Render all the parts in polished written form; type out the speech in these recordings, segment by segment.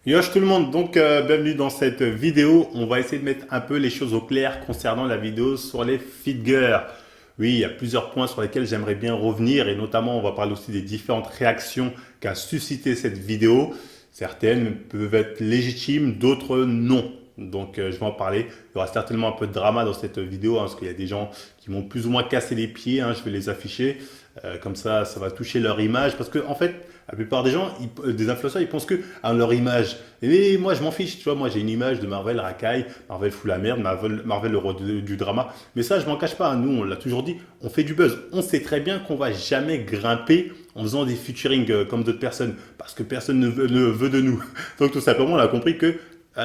Yosh tout le monde, bienvenue dans cette vidéo. On va essayer de mettre un peu les choses au clair concernant la vidéo sur les feed girls. Oui, il y a plusieurs points sur lesquels j'aimerais bien revenir et notamment on va parler aussi des différentes réactions qu'a suscité cette vidéo. Certaines peuvent être légitimes, d'autres non. Je vais en parler. Il y aura certainement un peu de drama dans cette vidéo parce qu'il y a des gens qui m'ont plus ou moins cassé les pieds. Je vais les afficher. Comme ça va toucher leur image. Parce que en fait, la plupart des gens, des influenceurs, ils pensent que à leur image. Et moi, je m'en fiche. Tu vois, moi, j'ai une image de Marvel racaille, Marvel fout la merde, Marvel le roi du drama. Mais ça, je m'en cache pas. Nous, on l'a toujours dit, on fait du buzz. On sait très bien qu'on va jamais grimper en faisant des featuring comme d'autres personnes. Parce que personne ne veut de nous. Donc, tout simplement, on a compris que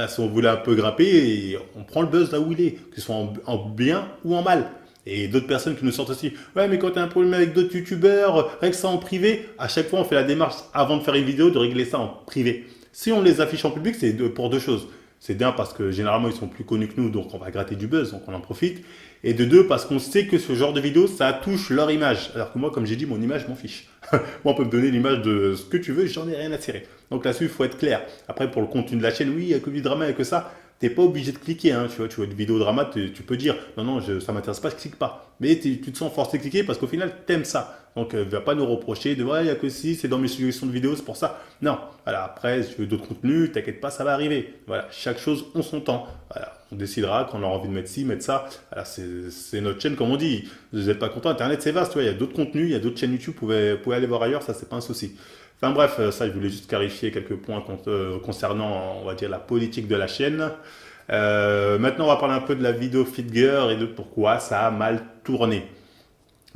si on voulait un peu grimper, on prend le buzz là où il est, que ce soit en bien ou en mal. Et d'autres personnes qui nous sortent aussi, ouais, mais quand tu as un problème avec d'autres youtubeurs, règle ça en privé. À chaque fois, on fait la démarche avant de faire une vidéo de régler ça en privé. Si on les affiche en public, c'est pour deux choses. C'est bien parce que généralement, ils sont plus connus que nous, donc on va gratter du buzz, donc on en profite. Et de deux, parce qu'on sait que ce genre de vidéo, ça touche leur image. Alors que moi, comme j'ai dit, mon image, je m'en fiche. Moi, on peut me donner l'image de ce que tu veux, j'en ai rien à tirer. Donc là-dessus, il faut être clair. Après, pour le contenu de la chaîne, oui, il y a que du drama et que ça. T'es pas obligé de cliquer, tu vois, tu vois une vidéo drama, tu peux dire non, non, ça m'intéresse pas, je clique pas. Mais tu te sens forcé de cliquer parce qu'au final, t'aimes ça. Donc, va pas nous reprocher de ouais, il y a que si, c'est dans mes suggestions de vidéos, c'est pour ça. Non, voilà, après, si tu veux d'autres contenus, t'inquiète pas, ça va arriver. Voilà, chaque chose, on son temps. Voilà, on décidera quand on aura envie de mettre ci, mettre ça. Voilà, c'est notre chaîne, comme on dit. Vous n'êtes pas content, Internet, c'est vaste, tu vois, il y a d'autres contenus, il y a d'autres chaînes YouTube, vous pouvez aller voir ailleurs, ça, c'est pas un souci. Enfin bref, ça, je voulais juste clarifier quelques points concernant, on va dire, la politique de la chaîne. Maintenant, on va parler un peu de la vidéo Feed Girl et de pourquoi ça a mal tourné.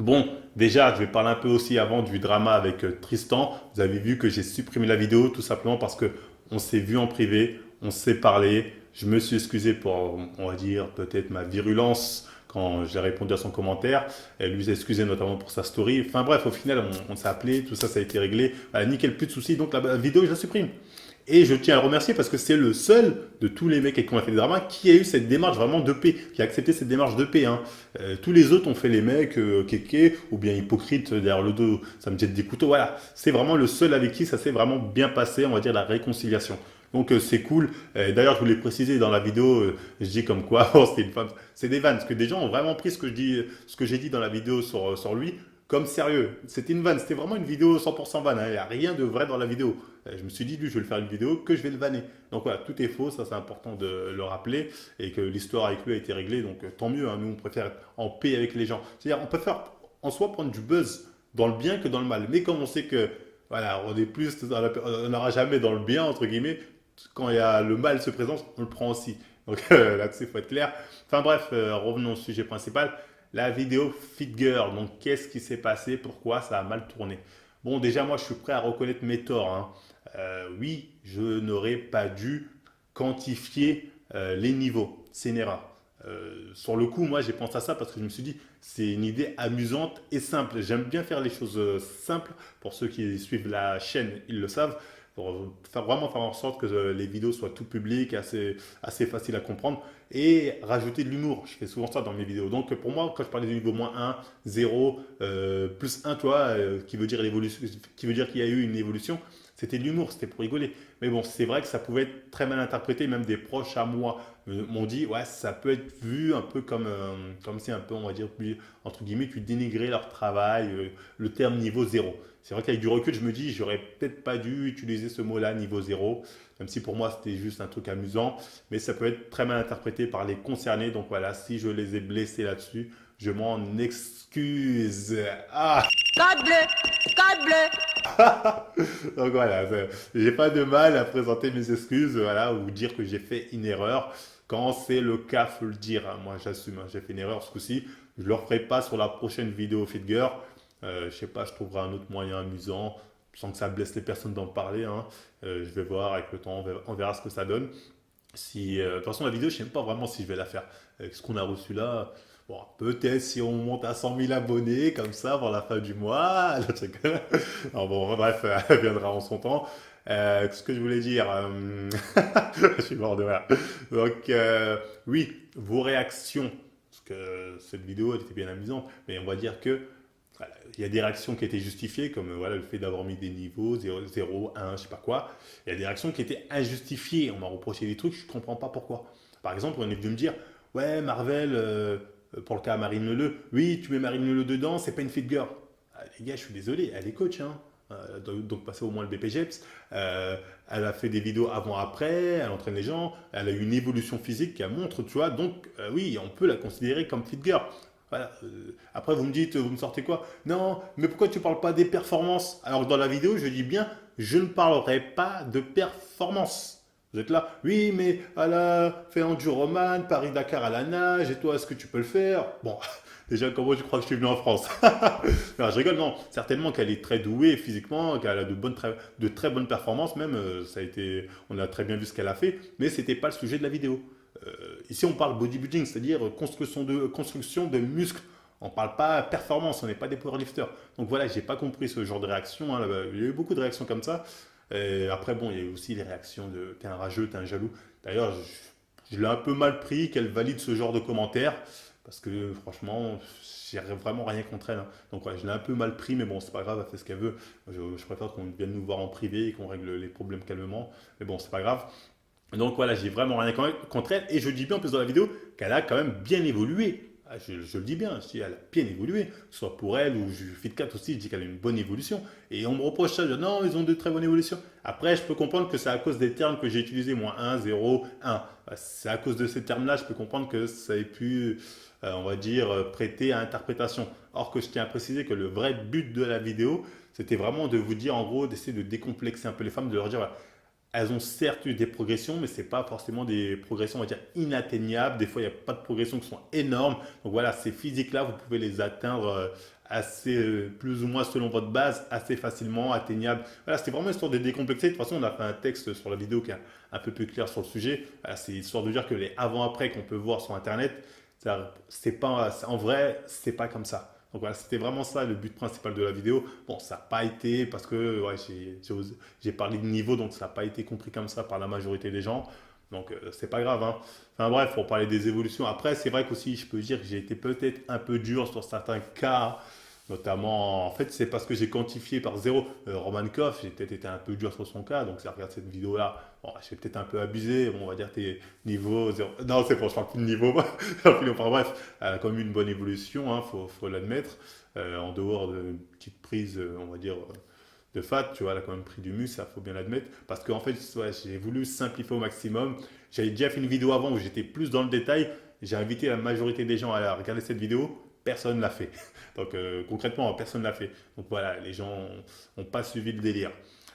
Bon, déjà, je vais parler un peu aussi avant du drama avec Tristan. Vous avez vu que j'ai supprimé la vidéo tout simplement parce que on s'est vu en privé, on s'est parlé. Je me suis excusé pour, on va dire, peut-être ma virulence quand j'ai répondu à son commentaire. Elle lui s'est excusé notamment pour sa story. Enfin bref, au final, on s'est appelé, tout ça, ça a été réglé. Voilà, nickel, plus de soucis. Donc la vidéo, je la supprime. Et je tiens à le remercier parce que c'est le seul de tous les mecs qui ont fait des dramas qui a eu cette démarche vraiment de paix, qui a accepté cette démarche de paix. Tous les autres ont fait les mecs kékés ou bien hypocrites derrière le dos, ça me jette des couteaux. Voilà, c'est vraiment le seul avec qui ça s'est vraiment bien passé, on va dire la réconciliation. Donc c'est cool. D'ailleurs, je voulais préciser dans la vidéo, je dis comme quoi, oh, c'était une femme. C'est des vannes, parce que des gens ont vraiment pris ce que j'ai dit dans la vidéo sur lui comme sérieux. C'était une vanne, c'était vraiment une vidéo 100% vanne. Il n'y a rien de vrai dans la vidéo. Je me suis dit, lui, je vais le faire une vidéo que je vais le vanner. Donc voilà, tout est faux, ça c'est important de le rappeler et que l'histoire avec lui a été réglée. Donc tant mieux, nous on préfère être en paix avec les gens. C'est-à-dire, on préfère en soi prendre du buzz dans le bien que dans le mal. Mais comme on sait que, voilà, on est plus, on n'aura jamais dans le bien, entre guillemets, quand il y a le mal se présente, on le prend aussi. Donc là-dessus, il faut être clair. Enfin bref, revenons au sujet principal. La vidéo Fit Girl, donc qu'est-ce qui s'est passé, pourquoi ça a mal tourné? Bon, déjà, moi, je suis prêt à reconnaître mes torts. Oui, je n'aurais pas dû quantifier les niveaux. C'est une erreur. Sur le coup, moi, j'ai pensé à ça parce que je me suis dit, c'est une idée amusante et simple. J'aime bien faire les choses simples. Pour ceux qui suivent la chaîne, ils le savent. Pour vraiment faire en sorte que les vidéos soient tout publiques, assez faciles à comprendre et rajouter de l'humour. Je fais souvent ça dans mes vidéos. Donc pour moi, quand je parlais du niveau -1, 0, plus 1, toi, qui veut dire l'évolution, qui veut dire qu'il y a eu une évolution, c'était de l'humour, c'était pour rigoler. Mais bon, c'est vrai que ça pouvait être très mal interprété, même des proches à moi m'ont dit, ouais, ça peut être vu un peu comme si un peu, on va dire, entre guillemets, tu dénigrais leur travail, le terme niveau 0. C'est vrai qu'avec du recul, je me dis, j'aurais peut-être pas dû utiliser ce mot-là, niveau 0, même si pour moi c'était juste un truc amusant, mais ça peut être très mal interprété par les concernés. Donc voilà, si je les ai blessés là-dessus, je m'en excuse. Ah! Code bleu, code bleu. Donc voilà, j'ai pas de mal à présenter mes excuses, voilà, ou dire que j'ai fait une erreur. Quand c'est le cas, faut le dire. Moi, j'assume, j'ai fait une erreur ce coup-ci. Je le referai pas sur la prochaine vidéo Fitger. Je sais pas, je trouverai un autre moyen amusant, sans que ça blesse les personnes d'en parler. Je vais voir avec le temps, on verra ce que ça donne. Si, de toute façon, la vidéo, je ne sais même pas vraiment si je vais la faire. Avec ce qu'on a reçu là, bon, peut-être si on monte à 100 000 abonnés, comme ça, avant la fin du mois. Alors bon, bref, elle viendra en son temps. Ce que je voulais dire, je suis mort de rire. Donc, oui, vos réactions, parce que cette vidéo, elle était bien amusante, mais on va dire que Voilà. Il y a des réactions qui étaient justifiées, comme voilà, le fait d'avoir mis des niveaux, 0, 0, 1, je sais pas quoi. Il y a des réactions qui étaient injustifiées. On m'a reproché des trucs, je ne comprends pas pourquoi. Par exemple, on est venu me dire, ouais, Marvel, pour le cas Marine Leleu, oui, tu mets Marine Leleu dedans, c'est pas une fit girl. Ah, les gars, je suis désolé, elle est coach, hein. Donc passer au moins le BPGEPS. Elle a fait des vidéos avant-après, elle entraîne les gens, elle a eu une évolution physique qui montre, tu vois. Donc oui, on peut la considérer comme fit girl. Voilà. Après, vous me dites, vous me sortez quoi? Non, mais pourquoi tu ne parles pas des performances? Alors que dans la vidéo, je dis bien, je ne parlerai pas de performance. Vous êtes là? Oui, mais elle a fait Enduroman, Paris-Dakar à la nage, et toi, est-ce que tu peux le faire? Bon, déjà, comment tu crois que je suis venu en France? Non, je rigole, non. Certainement qu'elle est très douée physiquement, qu'elle a de très bonnes performances, même, ça a été, on a très bien vu ce qu'elle a fait, mais ce n'était pas le sujet de la vidéo. Ici, on parle bodybuilding, c'est-à-dire construction de muscles. On ne parle pas performance, on n'est pas des powerlifters. Donc voilà, j'ai pas compris ce genre de réaction, hein. Il y a eu beaucoup de réactions comme ça. Et après, bon, il y a eu aussi les réactions de t'es un rageux, t'es un jaloux. D'ailleurs, je l'ai un peu mal pris qu'elle valide ce genre de commentaires parce que franchement, j'ai vraiment rien contre elle, hein. Donc ouais, je l'ai un peu mal pris, mais bon, c'est pas grave, elle fait ce qu'elle veut. Je préfère qu'on vienne nous voir en privé et qu'on règle les problèmes calmement. Mais bon, c'est pas grave. Donc voilà, j'ai vraiment rien contre elle. Et je dis bien en plus dans la vidéo qu'elle a quand même bien évolué. Ah, je le dis bien, je dis elle a bien évolué. Que ce soit pour elle ou Fit4 aussi, je dis qu'elle a une bonne évolution. Et on me reproche ça, je dis non, ils ont de très bonnes évolutions. Après, je peux comprendre que c'est à cause des termes que j'ai utilisés, moins 1, 0, 1. C'est à cause de ces termes-là, je peux comprendre que ça ait pu, on va dire, prêter à interprétation. Or que je tiens à préciser que le vrai but de la vidéo, c'était vraiment de vous dire, en gros, d'essayer de décomplexer un peu les femmes, de leur dire, voilà, elles ont certes eu des progressions, mais ce n'est pas forcément des progressions, on va dire, inatteignables. Des fois, il n'y a pas de progressions qui sont énormes. Donc voilà, ces physiques-là, vous pouvez les atteindre assez, plus ou moins selon votre base, assez facilement, atteignables. Voilà, c'était vraiment histoire de décomplexer. De toute façon, on a fait un texte sur la vidéo qui est un peu plus clair sur le sujet. Voilà, c'est histoire de dire que les avant-après qu'on peut voir sur Internet, c'est pas, en vrai, c'est pas comme ça. Donc voilà, c'était vraiment ça le but principal de la vidéo. Bon, ça n'a pas été, parce que ouais, j'ai parlé de niveau, donc ça n'a pas été compris comme ça par la majorité des gens. Donc c'est pas grave, hein. Enfin bref, pour parler des évolutions. Après, c'est vrai qu'aussi, je peux dire que j'ai été peut-être un peu dur sur certains cas. Notamment, en fait, c'est parce que j'ai quantifié par zéro. Roman Koff, j'ai peut-être été un peu dur sur son cas. Donc, si regarde cette vidéo-là, bon, j'ai peut-être un peu abusé. Bon, on va dire tes niveaux zéro. Non, c'est bon, je parle plus de niveau. Enfin, bref, elle a quand même eu une bonne évolution, hein, faut l'admettre. En dehors de petites prises, on va dire, de fat, tu vois, elle a quand même pris du muscle, ça faut bien l'admettre. Parce qu'en fait, ouais, j'ai voulu simplifier au maximum. J'avais déjà fait une vidéo avant où j'étais plus dans le détail. J'ai invité la majorité des gens à regarder cette vidéo. Personne ne l'a fait. Donc concrètement, personne ne l'a fait. Donc voilà, les gens n'ont pas suivi le délire.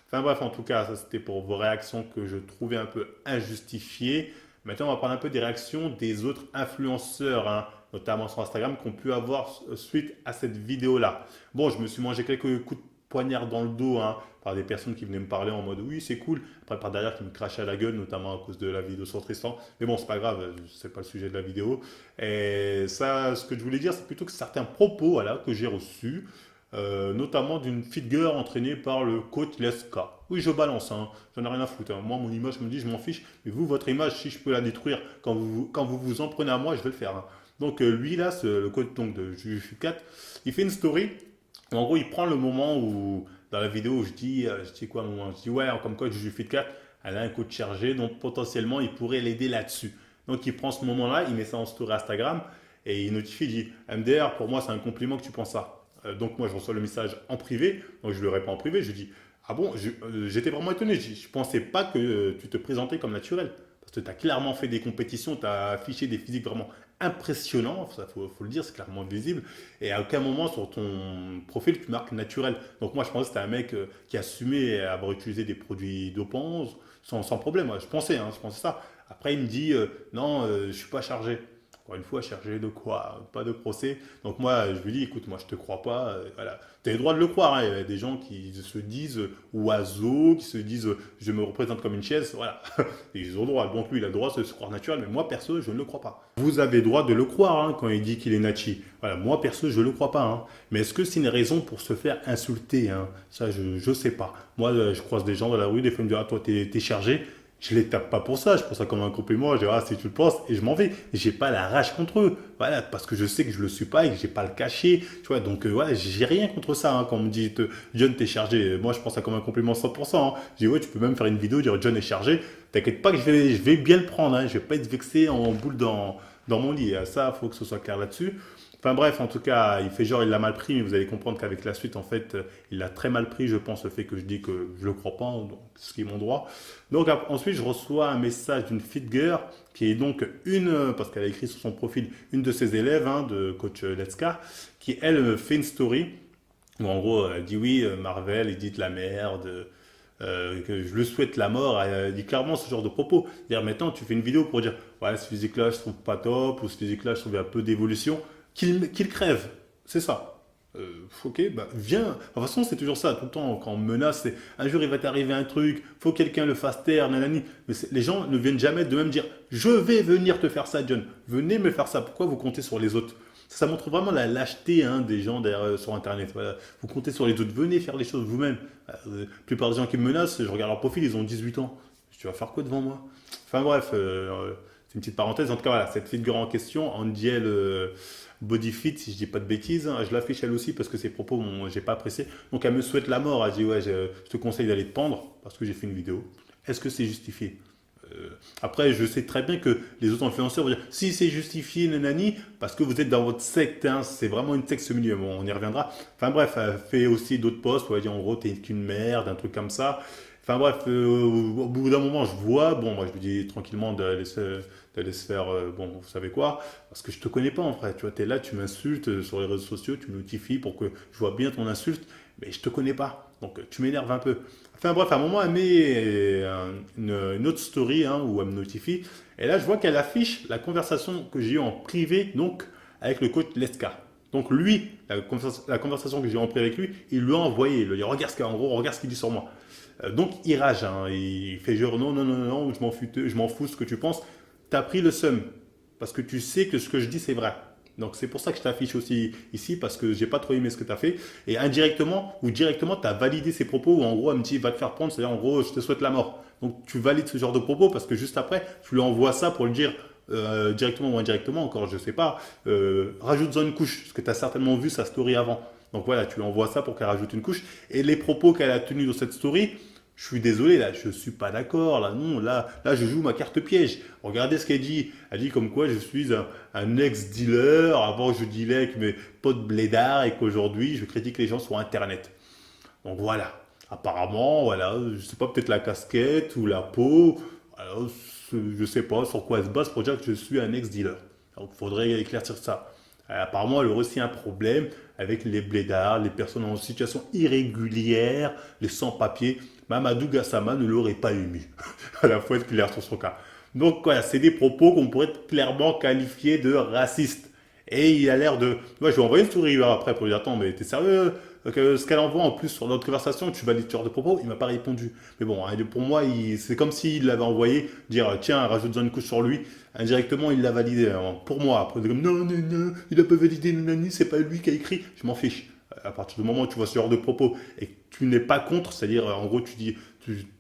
Enfin bref, en tout cas, ça c'était pour vos réactions que je trouvais un peu injustifiées. Maintenant, on va parler un peu des réactions des autres influenceurs, hein, notamment sur Instagram, qu'on pu avoir suite à cette vidéo-là. Bon, je me suis mangé quelques coups de poignard dans le dos, hein, par des personnes qui venaient me parler en mode oui, c'est cool. Après, par derrière, qui me crachaient à la gueule, notamment à cause de la vidéo sur Tristan. Mais bon, c'est pas grave, c'est pas le sujet de la vidéo. Et ça, ce que je voulais dire, c'est plutôt que certains propos voilà, que j'ai reçus, notamment d'une fit girl entraînée par le coach Leska. Oui, je balance, hein, j'en ai rien à foutre, hein. Moi, mon image, je me dis, je m'en fiche. Mais vous, votre image, si je peux la détruire quand vous en prenez à moi, je vais le faire, hein. Donc, lui, là, le coach donc, de Juju 4, il fait une story. En gros, il prend le moment où, dans la vidéo, où je dis quoi à un moment? Je dis, ouais, comme coach Juju Fit 4, elle a un coach chargé, donc potentiellement, il pourrait l'aider là-dessus. Donc, il prend ce moment-là, il met ça en story Instagram et il notifie, il dit, MDR, pour moi, c'est un compliment que tu penses ça. Donc, moi, je reçois le message en privé, donc je le réponds en privé, je dis, ah bon, j'étais vraiment étonné, je ne pensais pas que tu te présentais comme naturel. Parce que tu as clairement fait des compétitions, tu as affiché des physiques vraiment impressionnants, ça faut le dire, c'est clairement visible. Et à aucun moment sur ton profil, tu marques naturel. Donc moi, je pensais que c'était un mec qui assumait avoir utilisé des produits dopants sans problème. Moi, je pensais ça. Après, il me dit, non, je ne suis pas chargé. Encore une fois, chargé de quoi? Pas de procès. Donc moi, je lui dis, écoute, moi, je te crois pas. Voilà. Tu as le droit de le croire, hein. Il y a des gens qui se disent oiseaux, qui se disent, je me représente comme une chaise. Voilà. Et ils ont le droit. Donc lui, il a le droit de se croire naturel. Mais moi, perso, je ne le crois pas. Vous avez le droit de le croire, hein, quand il dit qu'il est nachi. Voilà. Moi, perso, je ne le crois pas, hein. Mais est-ce que c'est une raison pour se faire insulter, hein? Ça, je ne sais pas. Moi, je croise des gens dans la rue, des fois, ils me disent, ah, toi, t'es chargé. Je les tape pas pour ça, je prends ça comme un compliment, je dis ah si tu le penses et je m'en vais. J'ai pas la rage contre eux, voilà, parce que je sais que je le suis pas et que j'ai pas le caché, tu vois, donc ouais, j'ai rien contre ça, hein, quand on me dit John t'es chargé, moi je prends ça comme un compliment 100%, hein. Je dis ouais tu peux même faire une vidéo, dire John est chargé, t'inquiète pas que je vais bien le prendre, hein, je vais pas être vexé en boule dans mon lit, ça faut que ce soit clair là-dessus. Enfin bref, en tout cas, il fait genre il l'a mal pris, mais vous allez comprendre qu'avec la suite, en fait, il l'a très mal pris, je pense, le fait que je dis que je le crois pas, hein, donc, ce qui est mon droit. Donc ensuite, je reçois un message d'une fit girl, qui est donc parce qu'elle a écrit sur son profil, une de ses élèves, hein, de coach Letska, qui elle fait une story, où en gros, elle dit oui, Marvel, il dit de la merde, que je lui souhaite la mort, elle dit clairement ce genre de propos. C'est-à-dire maintenant, tu fais une vidéo pour dire, ouais, ce physique-là, je trouve pas top, ou ce physique-là, je trouve qu'il y a peu d'évolution. Qu'il crève, c'est ça. Ok, bah viens. De toute façon, c'est toujours ça, tout le temps, quand on me menace, c'est un jour il va t'arriver un truc, faut que quelqu'un le fasse taire, nanani. Mais les gens ne viennent jamais de même dire je vais venir te faire ça, John. Venez me faire ça. Pourquoi vous comptez sur les autres? Ça montre vraiment la lâcheté, hein, des gens derrière, sur Internet. Voilà. Vous comptez sur les autres, venez faire les choses vous-même. La plupart des gens qui me menacent, je regarde leur profil, ils ont 18 ans. Tu vas faire quoi devant moi? Enfin bref, c'est une petite parenthèse. En tout cas, voilà, cette figure en question, Andiel Bodyfit, si je dis pas de bêtises, hein, je l'affiche elle aussi parce que ses propos, j'ai pas apprécié. Donc elle me souhaite la mort. Elle dit ouais, je te conseille d'aller te pendre parce que j'ai fait une vidéo. Est-ce que c'est justifié? Après, je sais très bien que les autres influenceurs vont dire si c'est justifié, nanani, parce que vous êtes dans votre secte, hein, c'est vraiment une secte ce milieu. Bon, on y reviendra. Enfin bref, elle fait aussi d'autres posts où elle dit en gros, t'es qu'une merde, un truc comme ça. Enfin bref, au bout d'un moment, je vois, bon, moi je lui dis tranquillement d'aller se faire, bon, vous savez quoi, parce que je te connais pas en vrai, tu vois, tu es là, tu m'insultes sur les réseaux sociaux, tu me notifies pour que je vois bien ton insulte, mais je te connais pas, donc tu m'énerves un peu. Enfin bref, à un moment, elle met une autre story, hein, où elle me notifie, et là je vois qu'elle affiche la conversation que j'ai eue en privé, donc avec le coach Leska. Donc lui, la conversation que j'ai eue en privé avec lui, il lui a envoyé, il lui a dit en gros, regarde ce qu'il dit sur moi. Donc il rage, hein, il fait genre non, non, non, non, non, je m'en fous de ce que tu penses. Tu as pris le seum parce que tu sais que ce que je dis c'est vrai. Donc c'est pour ça que je t'affiche aussi ici parce que j'ai pas trop aimé ce que tu as fait. Et indirectement ou directement, tu as validé ces propos où en gros elle me dit va te faire prendre, c'est-à-dire en gros je te souhaite la mort. Donc tu valides ce genre de propos parce que juste après, tu lui envoies ça pour lui dire directement ou indirectement, encore je sais pas, rajoute-en une couche parce que tu as certainement vu sa story avant. Donc voilà, tu lui envoies ça pour qu'elle rajoute une couche. Et les propos qu'elle a tenus dans cette story, je suis désolé, là, je suis pas d'accord, là, non, là, je joue ma carte piège. Regardez ce qu'elle dit. Elle dit comme quoi je suis un ex-dealer, avant je dealais avec mes potes blédards et qu'aujourd'hui je critique les gens sur Internet. Donc voilà, apparemment, voilà, je sais pas, peut-être la casquette ou la peau, voilà, je sais pas sur quoi elle se base pour dire que je suis un ex-dealer. Donc il faudrait éclaircir ça. Apparemment, elle aurait aussi un problème avec les blédards, les personnes en situation irrégulière, les sans-papiers. Mamadou Gassama ne l'aurait pas ému. À la fois être clair sur son cas. Donc voilà, c'est des propos qu'on pourrait clairement qualifier de racistes. Et il a l'air de... Moi, je vais envoyer une story après pour lui dire attends, mais t'es sérieux? Ce qu'elle envoie en plus sur notre conversation, tu valides ce genre de propos, il m'a pas répondu. Mais bon, hein, pour moi, c'est comme s'il l'avait envoyé, dire tiens, rajoute-en une couche sur lui. Indirectement, il l'a validé. Hein. Pour moi, après, comme non, non, non, il n'a pas validé, nanani, c'est pas lui qui a écrit. Je m'en fiche. À partir du moment où tu vois ce genre de propos et que tu n'es pas contre, c'est-à-dire en gros tu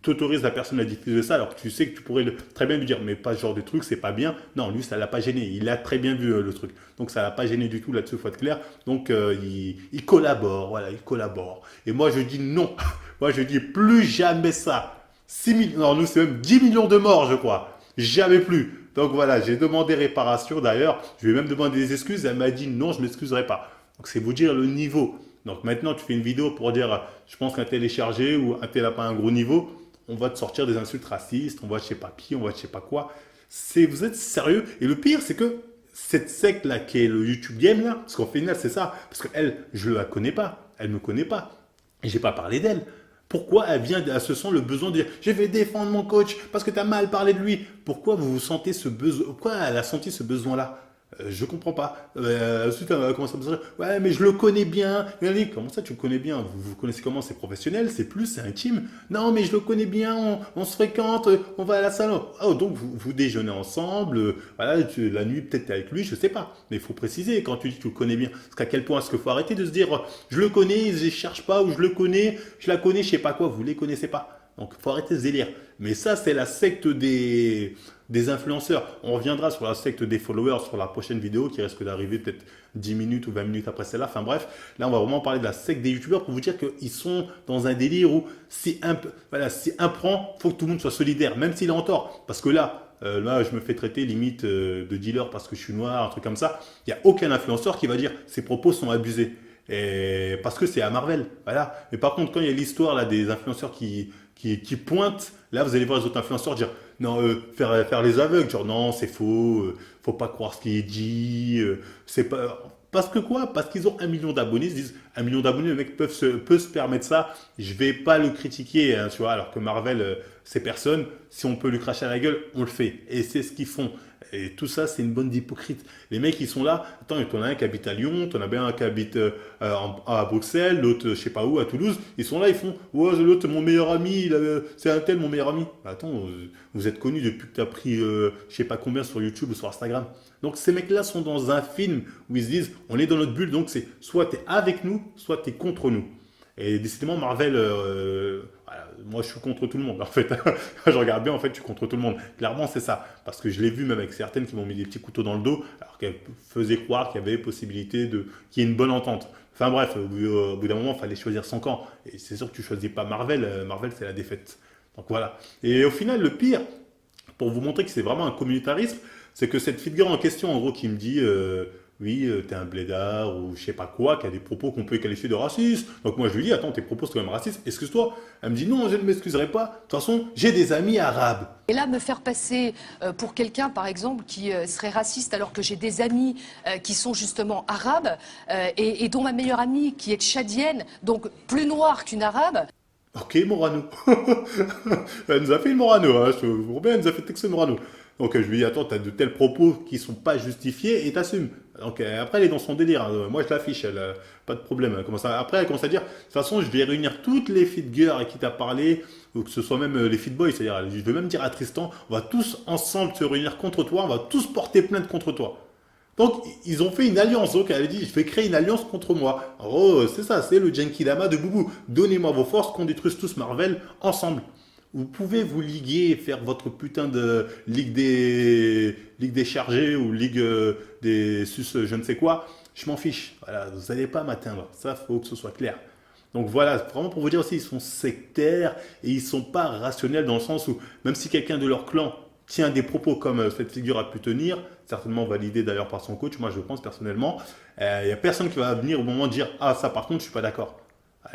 t'autorises la personne à diffuser ça alors que tu sais que tu pourrais très bien lui dire mais pas ce genre de truc, c'est pas bien. Non, lui ça l'a pas gêné, il a très bien vu le truc. Donc ça l'a pas gêné du tout là-dessus, faut être clair. Donc il collabore, voilà, il collabore. Et moi je dis non, moi je dis plus jamais ça. 6 millions, non nous c'est même 10 millions de morts je crois, jamais plus. Donc voilà, j'ai demandé réparation d'ailleurs, je lui ai même demandé des excuses, elle m'a dit non, je m'excuserai pas. Donc c'est vous dire le niveau. Donc maintenant tu fais une vidéo pour dire je pense qu'un tel est chargé ou un tel n'a pas un gros niveau, on va te sortir des insultes racistes, on va je sais pas qui, on va je sais pas quoi. Vous êtes sérieux? Et le pire c'est que cette secte là qui est le YouTube Game là, parce qu'en final c'est ça, parce qu'elle, je la connais pas, elle me connaît pas, et j'ai pas parlé d'elle. Pourquoi elle se sent le besoin de dire je vais défendre mon coach parce que tu as mal parlé de lui? Pourquoi vous vous sentez ce besoin? Pourquoi elle a senti ce besoin-là? Je comprends pas. Ensuite, elle va commencer à me dire ouais, mais je le connais bien. Et elle dit comment ça, tu le connais bien? Vous connaissez comment? C'est professionnel, c'est plus, c'est intime. Non, mais je le connais bien, on se fréquente, on va à la salle. Oh, donc vous déjeunez ensemble, voilà, la nuit peut-être avec lui, je sais pas. Mais il faut préciser quand tu dis que tu le connais bien. Parce qu'à quel point est-ce qu'il faut arrêter de se dire je le connais, je cherche pas, ou je le connais, je la connais, je sais pas quoi, vous les connaissez pas. Donc, il faut arrêter ce délire. Mais ça, c'est la secte des influenceurs. On reviendra sur la secte des followers sur la prochaine vidéo qui risque d'arriver peut-être 10 minutes ou 20 minutes après celle-là. Enfin bref, là, on va vraiment parler de la secte des youtubeurs pour vous dire qu'ils sont dans un délire où si un prend, il faut que tout le monde soit solidaire, même s'il est en tort. Parce que là, je me fais traiter limite de dealer parce que je suis noir, un truc comme ça. Il n'y a aucun influenceur qui va dire ses propos sont abusés. Et parce que c'est à Marvel, voilà. Mais par contre, quand il y a l'histoire là des influenceurs qui pointent, là vous allez voir les autres influenceurs dire non, faire les aveugles, genre non, c'est faux, faut pas croire ce qu'il dit, c'est pas. Parce que quoi? Parce qu'ils ont 1 million d'abonnés, ils se disent 1 million d'abonnés, le mec peut se permettre ça, je vais pas le critiquer, hein, tu vois, alors que Marvel, c'est personne, si on peut lui cracher à la gueule, on le fait. Et c'est ce qu'ils font. Et tout ça, c'est une bande d'hypocrites. Les mecs, ils sont là. Attends, t'en as un qui habite à Lyon, t'en as bien un qui habite à Bruxelles, l'autre, je sais pas où, à Toulouse. Ils sont là, ils font ouais, l'autre, mon meilleur ami, c'est un tel, mon meilleur ami. Bah, attends, vous êtes connu depuis que t'as pris je sais pas combien sur YouTube ou sur Instagram. Donc, ces mecs-là sont dans un film où ils se disent on est dans notre bulle, donc c'est soit t'es avec nous, soit t'es contre nous. Et décidément, Marvel, voilà, moi je suis contre tout le monde en fait. Je regarde bien, en fait, je suis contre tout le monde. Clairement, c'est ça. Parce que je l'ai vu même avec certaines qui m'ont mis des petits couteaux dans le dos, alors qu'elles faisaient croire qu'il y avait possibilité qu'il y ait une bonne entente. Enfin bref, au bout d'un moment, il fallait choisir son camp. Et c'est sûr que tu ne choisis pas Marvel. Marvel, c'est la défaite. Donc voilà. Et au final, le pire, pour vous montrer que c'est vraiment un communautarisme, c'est que cette figure en question, en gros, qui me dit oui, t'es un blédard ou je sais pas quoi, qui a des propos qu'on peut qualifier de racistes. Donc moi je lui dis, attends, tes propos sont quand même racistes, excuse-toi. Elle me dit, non, je ne m'excuserai pas, de toute façon, j'ai des amis arabes. Et là, me faire passer pour quelqu'un, par exemple, qui serait raciste, alors que j'ai des amis qui sont justement arabes, et dont ma meilleure amie, qui est tchadienne, donc plus noire qu'une arabe. Ok, Morano. Elle nous a fait une Morano, hein. Je vous remets, elle nous a fait texte Morano. Donc je lui dis, attends, tu as de tels propos qui ne sont pas justifiés et t'assumes. Donc après, elle est dans son délire, hein. Moi, je l'affiche, pas de problème. Après, elle commence à dire, de toute façon, je vais réunir toutes les fit girls à qui tu as parlé, ou que ce soit même les fit boys. C'est-à-dire, je vais même dire à Tristan, on va tous ensemble se réunir contre toi, on va tous porter plainte contre toi. Donc, ils ont fait une alliance. Donc, elle a dit, je vais créer une alliance contre moi. En gros, c'est ça, c'est le Genkidama de Boubou. Donnez-moi vos forces, qu'on détruise tous Marvel ensemble. Vous pouvez vous liguer, faire votre putain de ligue des chargés ou ligue des sus je ne sais quoi. Je m'en fiche. Voilà, vous n'allez pas m'atteindre. Ça, faut que ce soit clair. Donc voilà, vraiment pour vous dire aussi, ils sont sectaires et ils ne sont pas rationnels dans le sens où, même si quelqu'un de leur clan tient des propos comme cette figure a pu tenir, certainement validé d'ailleurs par son coach, moi je pense personnellement, il n'y a personne qui va venir au moment de dire « Ah, ça par contre, je ne suis pas d'accord ».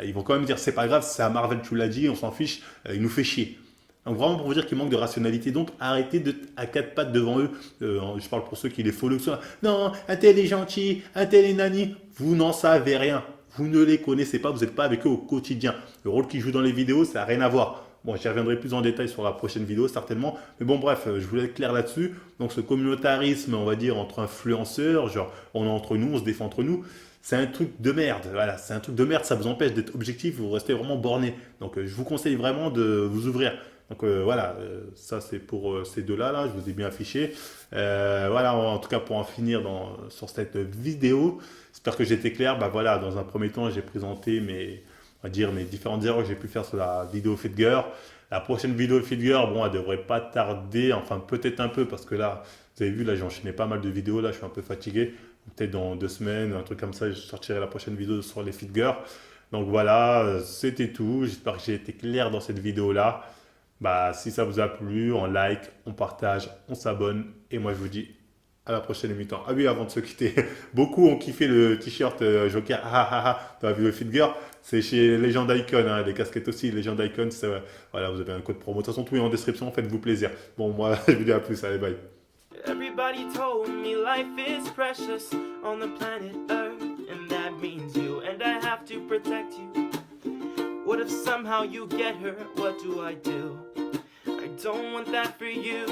Ils vont quand même dire c'est pas grave, c'est à Marvel, tu l'as dit, on s'en fiche, il nous fait chier. Donc vraiment pour vous dire qu'il manque de rationalité, donc arrêtez d'être à quatre pattes devant eux. Je parle pour ceux qui les follow. Non, un tel est gentil, un tel est nani. Vous n'en savez rien. Vous ne les connaissez pas, vous n'êtes pas avec eux au quotidien. Le rôle qu'ils jouent dans les vidéos, ça n'a rien à voir. Bon, j'y reviendrai plus en détail sur la prochaine vidéo, certainement. Mais bon, bref, je voulais être clair là-dessus. Donc ce communautarisme, on va dire, entre influenceurs, genre on est entre nous, on se défend entre nous. C'est un truc de merde, voilà, c'est un truc de merde, ça vous empêche d'être objectif, vous restez vraiment borné. Donc je vous conseille vraiment de vous ouvrir. Donc voilà, ça c'est pour ces deux-là, là, je vous ai bien affiché. Voilà, en tout cas pour en finir sur cette vidéo, j'espère que j'ai été clair. Bah voilà, dans un premier temps, j'ai présenté mes différentes erreurs que j'ai pu faire sur la vidéo Fitger. La prochaine vidéo Fitger, bon, elle devrait pas tarder, enfin peut-être un peu, parce que là, vous avez vu, là j'ai enchaîné pas mal de vidéos, là je suis un peu fatigué. Peut-être dans 2 semaines, un truc comme ça, je sortirai la prochaine vidéo sur les Fitger. Donc voilà, c'était tout. J'espère que j'ai été clair dans cette vidéo-là. Bah, si ça vous a plu, on like, on partage, on s'abonne. Et moi, je vous dis à la prochaine émission. Ah oui, avant de se quitter, beaucoup ont kiffé le t-shirt Joker dans la vidéo Fitger. C'est chez Legend Icon, hein, les casquettes aussi, Legend Icon. Voilà, vous avez un code promo. De toute façon, tout est en description, faites-vous plaisir. Bon, moi, je vous dis à plus, allez, bye. Everybody told me life is precious on the planet Earth, and that means you, and I have to protect you. What if somehow you get hurt? What do? I don't want that for you.